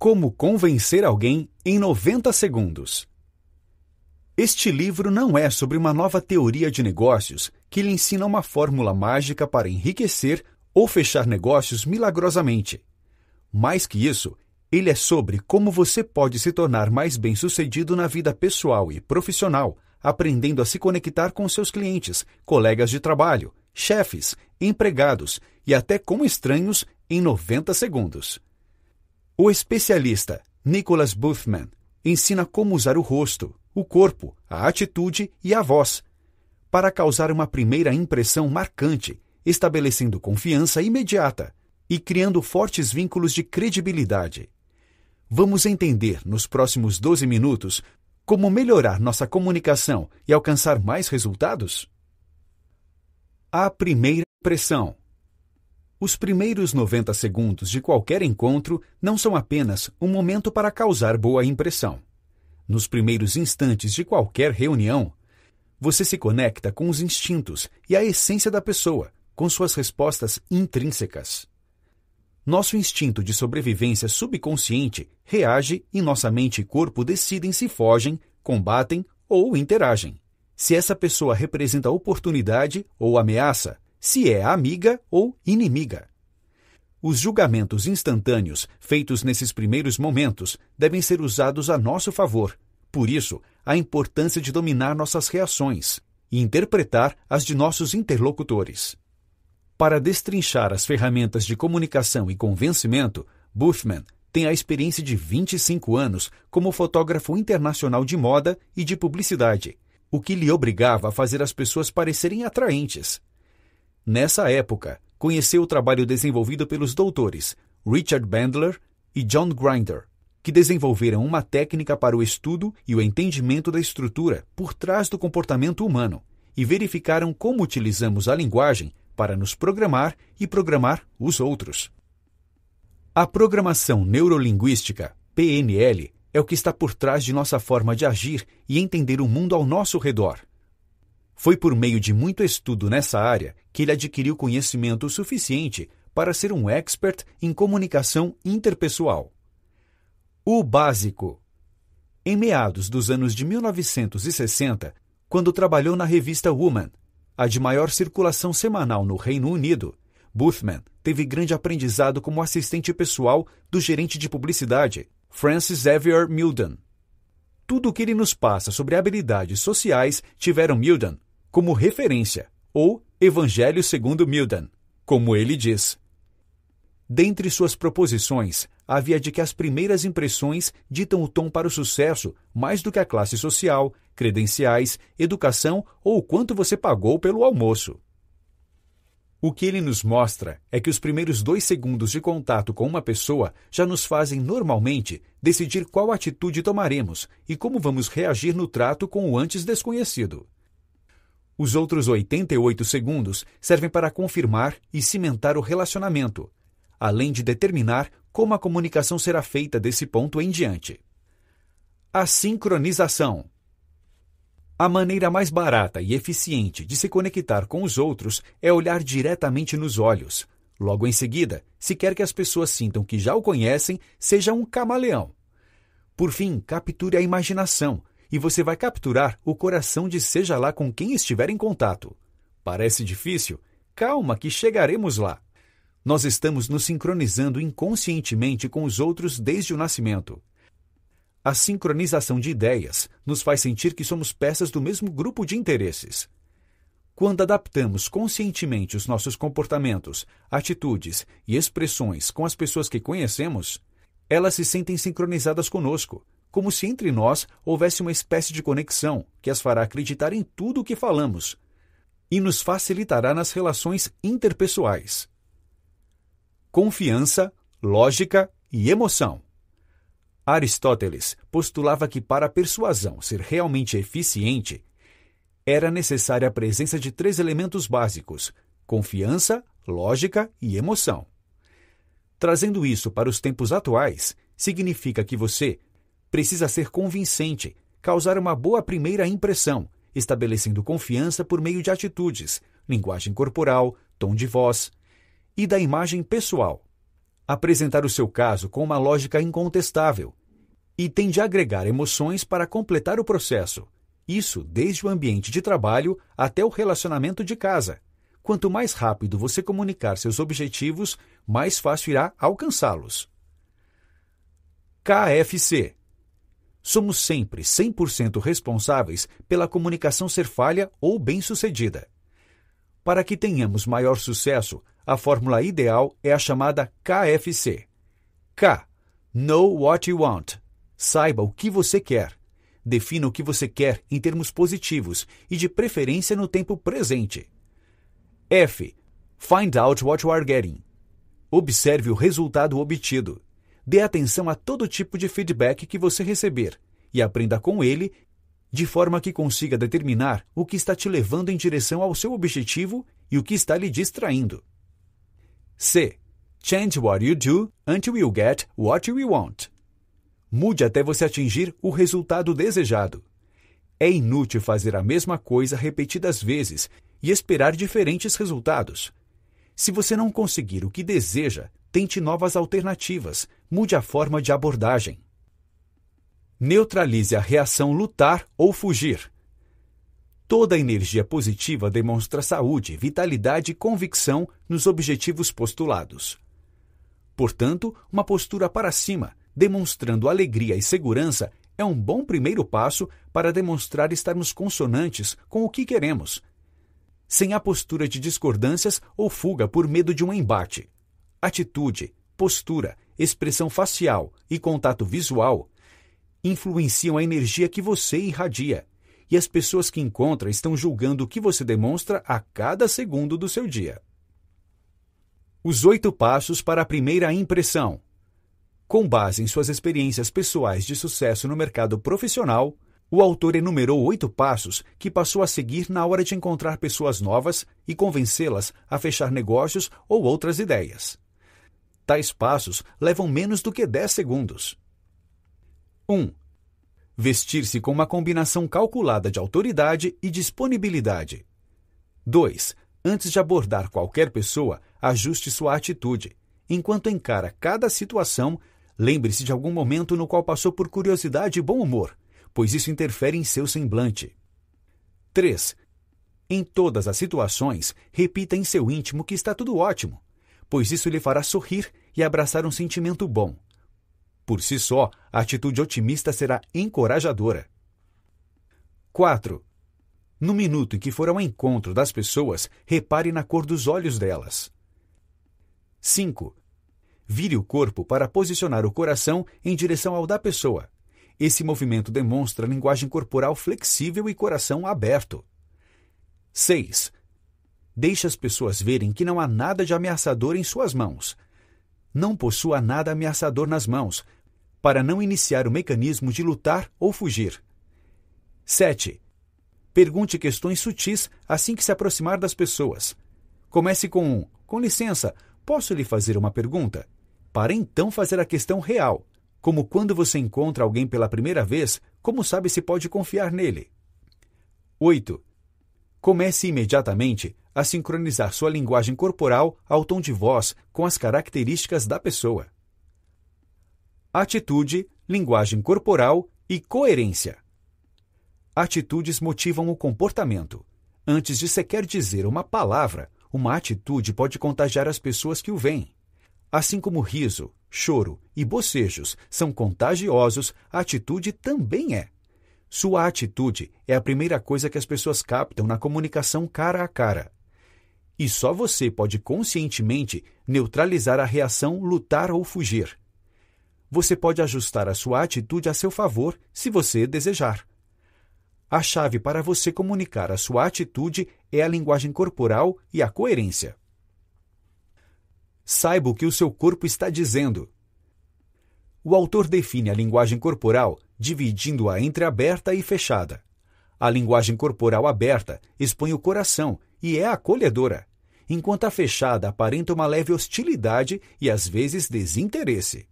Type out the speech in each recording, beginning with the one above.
Como convencer alguém em 90 segundos. Este livro não é sobre uma nova teoria de negócios que lhe ensina uma fórmula mágica para enriquecer ou fechar negócios milagrosamente. Mais que isso, ele é sobre como você pode se tornar mais bem-sucedido na vida pessoal e profissional, aprendendo a se conectar com seus clientes, colegas de trabalho, chefes, empregados e até com estranhos em 90 segundos. O especialista Nicholas Boothman ensina como usar o rosto, o corpo, a atitude e a voz para causar uma primeira impressão marcante, estabelecendo confiança imediata e criando fortes vínculos de credibilidade. Vamos entender nos próximos 12 minutos como melhorar nossa comunicação e alcançar mais resultados? A primeira impressão. Os primeiros 90 segundos de qualquer encontro não são apenas um momento para causar boa impressão. Nos primeiros instantes de qualquer reunião, você se conecta com os instintos e a essência da pessoa, com suas respostas intrínsecas. Nosso instinto de sobrevivência subconsciente reage e nossa mente e corpo decidem se fogem, combatem ou interagem. Se essa pessoa representa oportunidade ou ameaça, se é amiga ou inimiga. Os julgamentos instantâneos feitos nesses primeiros momentos devem ser usados a nosso favor. Por isso, a importância de dominar nossas reações e interpretar as de nossos interlocutores. Para destrinchar as ferramentas de comunicação e convencimento, Boothman tem a experiência de 25 anos como fotógrafo internacional de moda e de publicidade, o que lhe obrigava a fazer as pessoas parecerem atraentes. Nessa época, conheceu o trabalho desenvolvido pelos doutores Richard Bandler e John Grinder, que desenvolveram uma técnica para o estudo e o entendimento da estrutura por trás do comportamento humano e verificaram como utilizamos a linguagem para nos programar e programar os outros. A programação neurolinguística, PNL, é o que está por trás de nossa forma de agir e entender o mundo ao nosso redor. Foi por meio de muito estudo nessa área que ele adquiriu conhecimento suficiente para ser um expert em comunicação interpessoal. O básico. Em meados dos anos de 1960, quando trabalhou na revista Woman, a de maior circulação semanal no Reino Unido, Boothman teve grande aprendizado como assistente pessoal do gerente de publicidade, Francis Xavier Milden. Tudo o que ele nos passa sobre habilidades sociais tiveram Milden como referência, ou Evangelho segundo Milden, como ele diz. Dentre suas proposições, havia de que as primeiras impressões ditam o tom para o sucesso mais do que a classe social, credenciais, educação ou o quanto você pagou pelo almoço. O que ele nos mostra é que os primeiros 2 segundos de contato com uma pessoa já nos fazem, normalmente, decidir qual atitude tomaremos e como vamos reagir no trato com o antes desconhecido. Os outros 88 segundos servem para confirmar e cimentar o relacionamento, além de determinar como a comunicação será feita desse ponto em diante. A sincronização. A maneira mais barata e eficiente de se conectar com os outros é olhar diretamente nos olhos. Logo em seguida, se quer que as pessoas sintam que já o conhecem, seja um camaleão. Por fim, capture a imaginação, e você vai capturar o coração de seja lá com quem estiver em contato. Parece difícil? Calma que chegaremos lá. Nós estamos nos sincronizando inconscientemente com os outros desde o nascimento. A sincronização de ideias nos faz sentir que somos peças do mesmo grupo de interesses. Quando adaptamos conscientemente os nossos comportamentos, atitudes e expressões com as pessoas que conhecemos, elas se sentem sincronizadas conosco, como se entre nós houvesse uma espécie de conexão que as fará acreditar em tudo o que falamos e nos facilitará nas relações interpessoais. Confiança, lógica e emoção. Aristóteles postulava que para a persuasão ser realmente eficiente, era necessária a presença de 3 elementos básicos: confiança, lógica e emoção. Trazendo isso para os tempos atuais, significa que você precisa ser convincente, causar uma boa primeira impressão, estabelecendo confiança por meio de atitudes, linguagem corporal, tom de voz e da imagem pessoal. apresentar o seu caso com uma lógica incontestável e tem de agregar emoções para completar o processo. Isso desde o ambiente de trabalho até o relacionamento de casa. Quanto mais rápido você comunicar seus objetivos, mais fácil irá alcançá-los. KFC. Somos sempre 100% responsáveis pela comunicação ser falha ou bem-sucedida. Para que tenhamos maior sucesso, a fórmula ideal é a chamada KFC. K. Know what you want. Saiba o que você quer. Defina o que você quer em termos positivos e, de preferência, no tempo presente. F. Find out what you are getting. Observe o resultado obtido. Dê atenção a todo tipo de feedback que você receber e aprenda com ele, de forma que consiga determinar o que está te levando em direção ao seu objetivo e o que está lhe distraindo. C. Change what you do until you get what you want. Mude até você atingir o resultado desejado. É inútil fazer a mesma coisa repetidas vezes e esperar diferentes resultados. Se você não conseguir o que deseja, tente novas alternativas, mude a forma de abordagem. Neutralize a reação lutar ou fugir. Toda energia positiva demonstra saúde, vitalidade e convicção nos objetivos postulados. Portanto, uma postura para cima, demonstrando alegria e segurança, é um bom primeiro passo para demonstrar estarmos consonantes com o que queremos, sem a postura de discordâncias ou fuga por medo de um embate. Atitude, postura, expressão facial e contato visual influenciam a energia que você irradia, e as pessoas que encontra estão julgando o que você demonstra a cada segundo do seu dia. Os 8 passos para a primeira impressão. Com base em suas experiências pessoais de sucesso no mercado profissional, o autor enumerou 8 passos que passou a seguir na hora de encontrar pessoas novas e convencê-las a fechar negócios ou outras ideias. Tais passos levam menos do que 10 segundos. 1. Vestir-se com uma combinação calculada de autoridade e disponibilidade. 2. Antes de abordar qualquer pessoa, ajuste sua atitude. Enquanto encara cada situação, lembre-se de algum momento no qual passou por curiosidade e bom humor, pois isso interfere em seu semblante. 3. Em todas as situações, repita em seu íntimo que está tudo ótimo, pois isso lhe fará sorrir e abraçar um sentimento bom. Por si só, a atitude otimista será encorajadora. 4. No minuto em que for ao encontro das pessoas, repare na cor dos olhos delas. 5. Vire o corpo para posicionar o coração em direção ao da pessoa. Esse movimento demonstra linguagem corporal flexível e coração aberto. 6. Deixe as pessoas verem que não há nada de ameaçador em suas mãos. Não possua nada ameaçador nas mãos, para não iniciar o mecanismo de lutar ou fugir. 7. Pergunte questões sutis assim que se aproximar das pessoas. Comece com com licença, posso lhe fazer uma pergunta? Para então fazer a questão real, como quando você encontra alguém pela primeira vez, como sabe se pode confiar nele? 8. Comece imediatamente a sincronizar sua linguagem corporal ao tom de voz com as características da pessoa. Atitude, linguagem corporal e coerência. Atitudes motivam o comportamento. Antes de sequer dizer uma palavra, uma atitude pode contagiar as pessoas que o veem. Assim como riso, choro e bocejos são contagiosos, a atitude também é. Sua atitude é a primeira coisa que as pessoas captam na comunicação cara a cara. E só você pode conscientemente neutralizar a reação lutar ou fugir. Você pode ajustar a sua atitude a seu favor se você desejar. A chave para você comunicar a sua atitude é a linguagem corporal e a coerência. Saiba o que o seu corpo está dizendo. O autor define a linguagem corporal dividindo-a entre aberta e fechada. A linguagem corporal aberta expõe o coração e é acolhedora, enquanto a fechada aparenta uma leve hostilidade e às vezes desinteresse.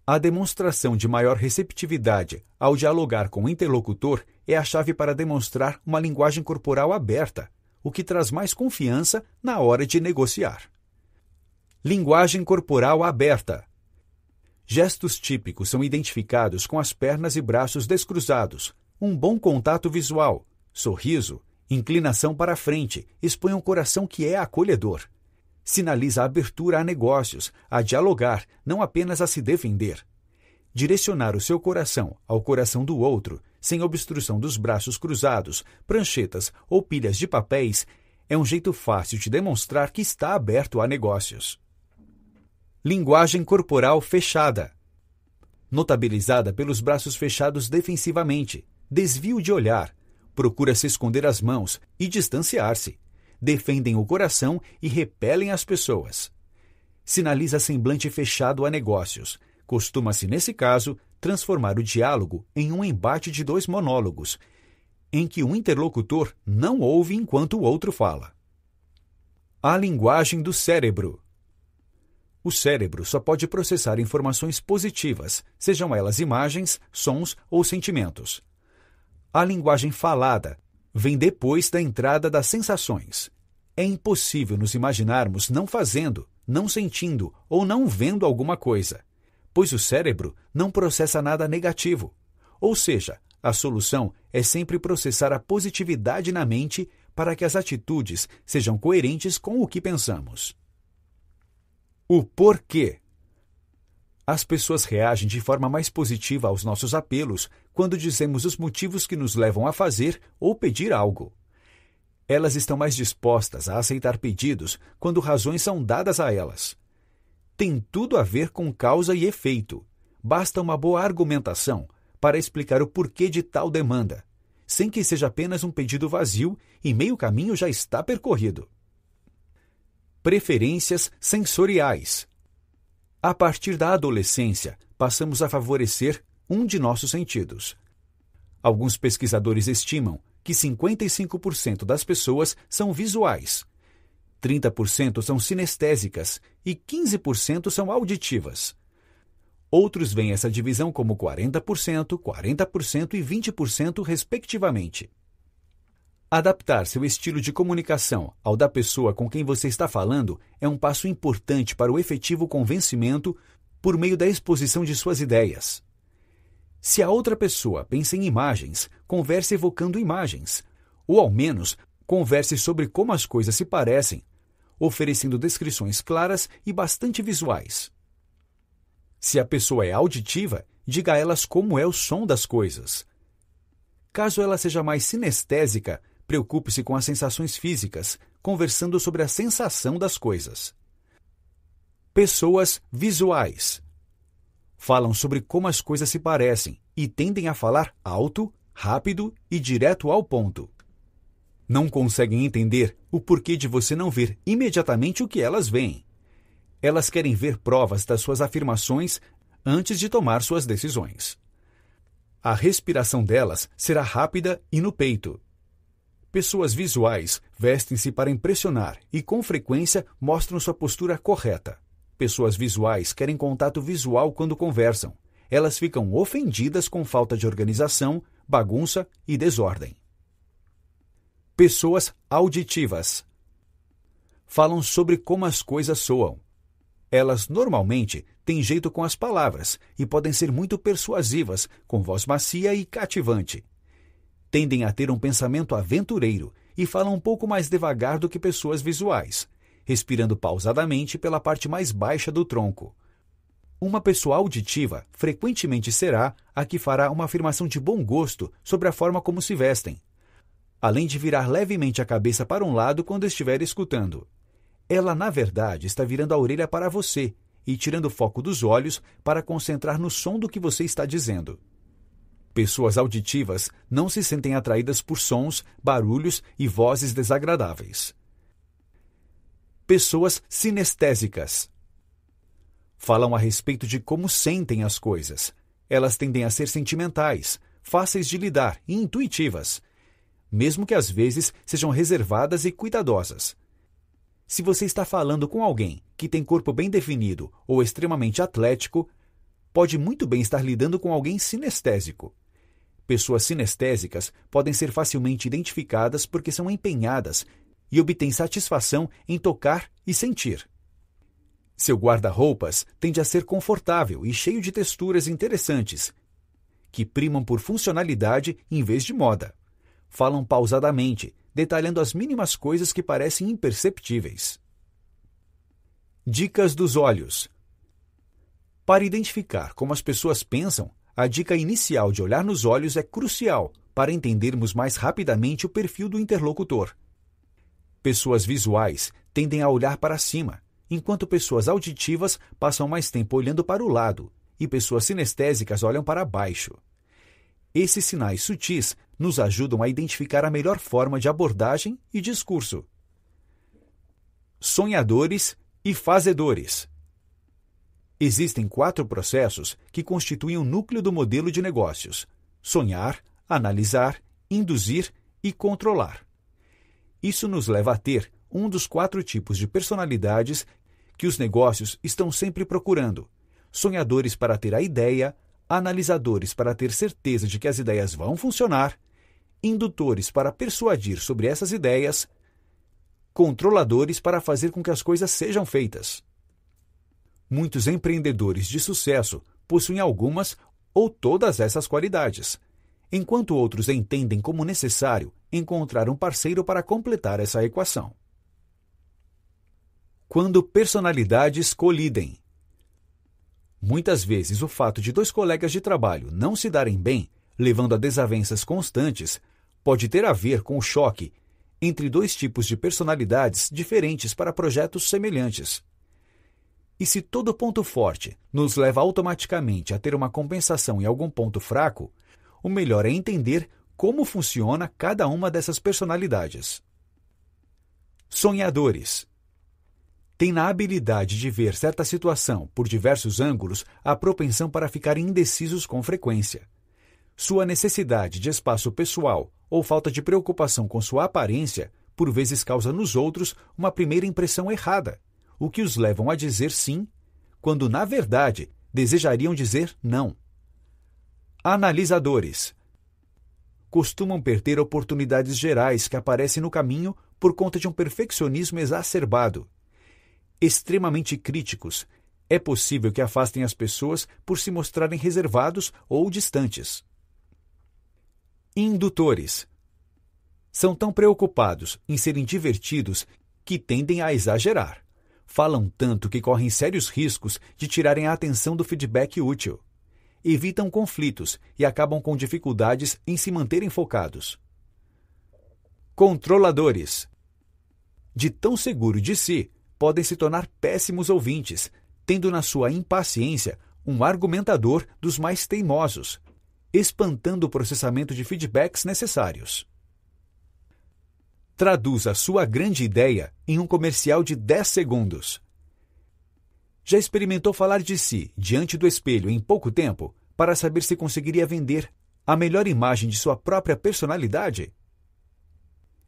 A demonstração de maior receptividade ao dialogar com o interlocutor é a chave para demonstrar uma linguagem corporal aberta, o que traz mais confiança na hora de negociar. Linguagem corporal aberta. Gestos típicos são identificados com as pernas e braços descruzados, um bom contato visual, sorriso, inclinação para a frente, expõe um coração que é acolhedor. Sinaliza a abertura a negócios, a dialogar, não apenas a se defender. Direcionar o seu coração ao coração do outro, sem obstrução dos braços cruzados, pranchetas ou pilhas de papéis, é um jeito fácil de demonstrar que está aberto a negócios. Linguagem corporal fechada. Notabilizada pelos braços fechados defensivamente, desvio de olhar, procura se esconder as mãos e distanciar-se. Defendem o coração e repelem as pessoas. Sinaliza semblante fechado a negócios. Costuma-se, nesse caso, transformar o diálogo em um embate de dois monólogos, em que um interlocutor não ouve enquanto o outro fala. A linguagem do cérebro. O cérebro só pode processar informações positivas, sejam elas imagens, sons ou sentimentos. A linguagem falada vem depois da entrada das sensações. É impossível nos imaginarmos não fazendo, não sentindo ou não vendo alguma coisa, pois o cérebro não processa nada negativo. Ou seja, a solução é sempre processar a positividade na mente para que as atitudes sejam coerentes com o que pensamos. O porquê. As pessoas reagem de forma mais positiva aos nossos apelos quando dizemos os motivos que nos levam a fazer ou pedir algo. Elas estão mais dispostas a aceitar pedidos quando razões são dadas a elas. Tem tudo a ver com causa e efeito. Basta uma boa argumentação para explicar o porquê de tal demanda, sem que seja apenas um pedido vazio e meio caminho já está percorrido. Preferências sensoriais. A partir da adolescência, passamos a favorecer um de nossos sentidos. Alguns pesquisadores estimam que 55% das pessoas são visuais, 30% são sinestésicas e 15% são auditivas. Outros veem essa divisão como 40%, 40% e 20%, respectivamente. Adaptar seu estilo de comunicação ao da pessoa com quem você está falando é um passo importante para o efetivo convencimento por meio da exposição de suas ideias. Se a outra pessoa pensa em imagens, converse evocando imagens, ou ao menos converse sobre como as coisas se parecem, oferecendo descrições claras e bastante visuais. Se a pessoa é auditiva, diga a elas como é o som das coisas. Caso ela seja mais sinestésica, preocupe-se com as sensações físicas, conversando sobre a sensação das coisas. Pessoas visuais. Falam sobre como as coisas se parecem e tendem a falar alto, rápido e direto ao ponto. Não conseguem entender o porquê de você não ver imediatamente o que elas veem. Elas querem ver provas das suas afirmações antes de tomar suas decisões. A respiração delas será rápida e no peito. Pessoas visuais vestem-se para impressionar e, com frequência, mostram sua postura correta. Pessoas visuais querem contato visual quando conversam. Elas ficam ofendidas com falta de organização, bagunça e desordem. Pessoas auditivas. Falam sobre como as coisas soam. Elas, normalmente, têm jeito com as palavras e podem ser muito persuasivas, com voz macia e cativante. Tendem a ter um pensamento aventureiro e falam um pouco mais devagar do que pessoas visuais, respirando pausadamente pela parte mais baixa do tronco. Uma pessoa auditiva frequentemente será a que fará uma afirmação de bom gosto sobre a forma como se vestem, além de virar levemente a cabeça para um lado quando estiver escutando. Ela, na verdade, está virando a orelha para você e tirando o foco dos olhos para concentrar no som do que você está dizendo. Pessoas auditivas não se sentem atraídas por sons, barulhos e vozes desagradáveis. Pessoas sinestésicas. Falam a respeito de como sentem as coisas. Elas tendem a ser sentimentais, fáceis de lidar e intuitivas, mesmo que às vezes sejam reservadas e cuidadosas. Se você está falando com alguém que tem corpo bem definido ou extremamente atlético, pode muito bem estar lidando com alguém sinestésico. Pessoas sinestésicas podem ser facilmente identificadas porque são empenhadas e obtêm satisfação em tocar e sentir. Seu guarda-roupas tende a ser confortável e cheio de texturas interessantes, que primam por funcionalidade em vez de moda. Falam pausadamente, detalhando as mínimas coisas que parecem imperceptíveis. Dicas dos olhos. Para identificar como as pessoas pensam, a dica inicial de olhar nos olhos é crucial para entendermos mais rapidamente o perfil do interlocutor. Pessoas visuais tendem a olhar para cima, enquanto pessoas auditivas passam mais tempo olhando para o lado e pessoas sinestésicas olham para baixo. Esses sinais sutis nos ajudam a identificar a melhor forma de abordagem e discurso. Sonhadores e fazedores. Existem 4 processos que constituem o núcleo do modelo de negócios: sonhar, analisar, induzir e controlar. Isso nos leva a ter um dos 4 tipos de personalidades que os negócios estão sempre procurando: sonhadores para ter a ideia, analisadores para ter certeza de que as ideias vão funcionar, indutores para persuadir sobre essas ideias, controladores para fazer com que as coisas sejam feitas. Muitos empreendedores de sucesso possuem algumas ou todas essas qualidades, enquanto outros entendem como necessário encontrar um parceiro para completar essa equação. Quando personalidades colidem. Muitas vezes o fato de 2 colegas de trabalho não se darem bem, levando a desavenças constantes, pode ter a ver com o choque entre 2 tipos de personalidades diferentes para projetos semelhantes. E se todo ponto forte nos leva automaticamente a ter uma compensação em algum ponto fraco, o melhor é entender como funciona cada uma dessas personalidades. Sonhadores. Tem na habilidade de ver certa situação por diversos ângulos a propensão para ficar indecisos com frequência. Sua necessidade de espaço pessoal ou falta de preocupação com sua aparência por vezes causa nos outros uma primeira impressão errada, o que os levam a dizer sim, quando na verdade desejariam dizer não. Analisadores. Costumam perder oportunidades gerais que aparecem no caminho por conta de um perfeccionismo exacerbado. Extremamente críticos, é possível que afastem as pessoas por se mostrarem reservados ou distantes. Indutores. São tão preocupados em serem divertidos que tendem a exagerar. Falam tanto que correm sérios riscos de tirarem a atenção do feedback útil. Evitam conflitos e acabam com dificuldades em se manterem focados. Controladores. De tão seguro de si, podem se tornar péssimos ouvintes, tendo na sua impaciência um argumentador dos mais teimosos, espantando o processamento de feedbacks necessários. Traduza sua grande ideia em um comercial de 10 segundos. Já experimentou falar de si diante do espelho em pouco tempo para saber se conseguiria vender a melhor imagem de sua própria personalidade?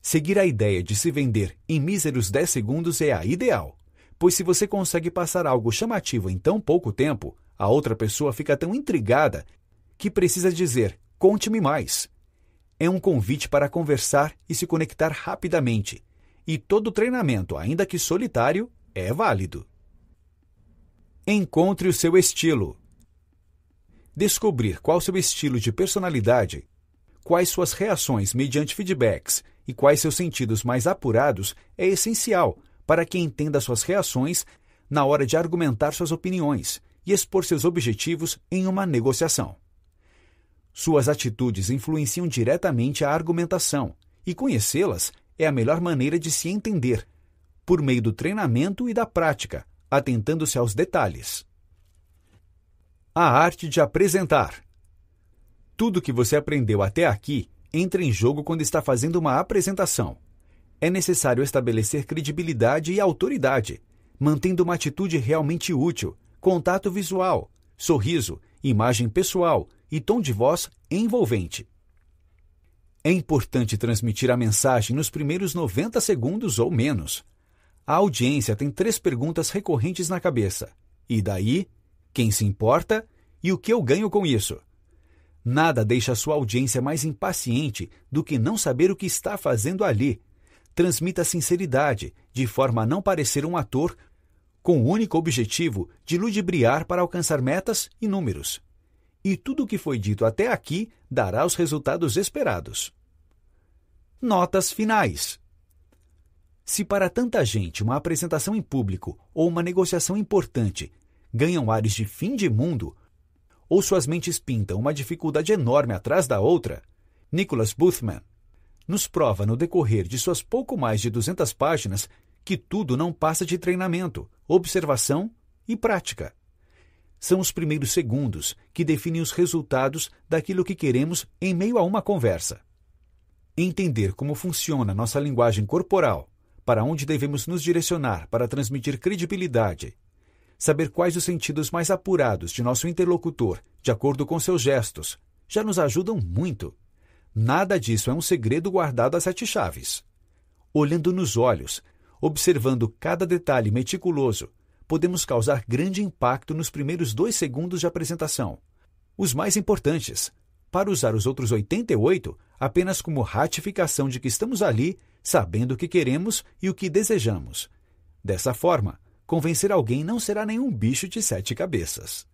Seguir a ideia de se vender em míseros 10 segundos é a ideal, pois se você consegue passar algo chamativo em tão pouco tempo, a outra pessoa fica tão intrigada que precisa dizer: "Conte-me mais". É um convite para conversar e se conectar rapidamente, e todo treinamento, ainda que solitário, é válido. Encontre o seu estilo. Descobrir qual seu estilo de personalidade, quais suas reações mediante feedbacks e quais seus sentidos mais apurados é essencial para que entenda suas reações na hora de argumentar suas opiniões e expor seus objetivos em uma negociação. Suas atitudes influenciam diretamente a argumentação, e conhecê-las é a melhor maneira de se entender, por meio do treinamento e da prática, atentando-se aos detalhes. A arte de apresentar. Tudo que você aprendeu até aqui entra em jogo quando está fazendo uma apresentação. É necessário estabelecer credibilidade e autoridade, mantendo uma atitude realmente útil, contato visual, sorriso, imagem pessoal e tom de voz envolvente. É importante transmitir a mensagem nos primeiros 90 segundos ou menos. A audiência tem 3 perguntas recorrentes na cabeça. E daí? Quem se importa? E o que eu ganho com isso? Nada deixa a sua audiência mais impaciente do que não saber o que está fazendo ali. Transmita sinceridade, de forma a não parecer um ator com o único objetivo de ludibriar para alcançar metas e números. E tudo o que foi dito até aqui dará os resultados esperados. Notas finais. Se para tanta gente uma apresentação em público ou uma negociação importante ganham ares de fim de mundo, ou suas mentes pintam uma dificuldade enorme atrás da outra, Nicholas Boothman nos prova no decorrer de suas pouco mais de 200 páginas que tudo não passa de treinamento, observação e prática. São os primeiros segundos que definem os resultados daquilo que queremos em meio a uma conversa. Entender como funciona nossa linguagem corporal, para onde devemos nos direcionar para transmitir credibilidade, saber quais os sentidos mais apurados de nosso interlocutor, de acordo com seus gestos, já nos ajudam muito. Nada disso é um segredo guardado a 7 chaves. Olhando nos olhos, observando cada detalhe meticuloso, podemos causar grande impacto nos primeiros 2 segundos de apresentação. Os mais importantes, para usar os outros 88 apenas como ratificação de que estamos ali, sabendo o que queremos e o que desejamos. Dessa forma, convencer alguém não será nenhum bicho de 7 cabeças.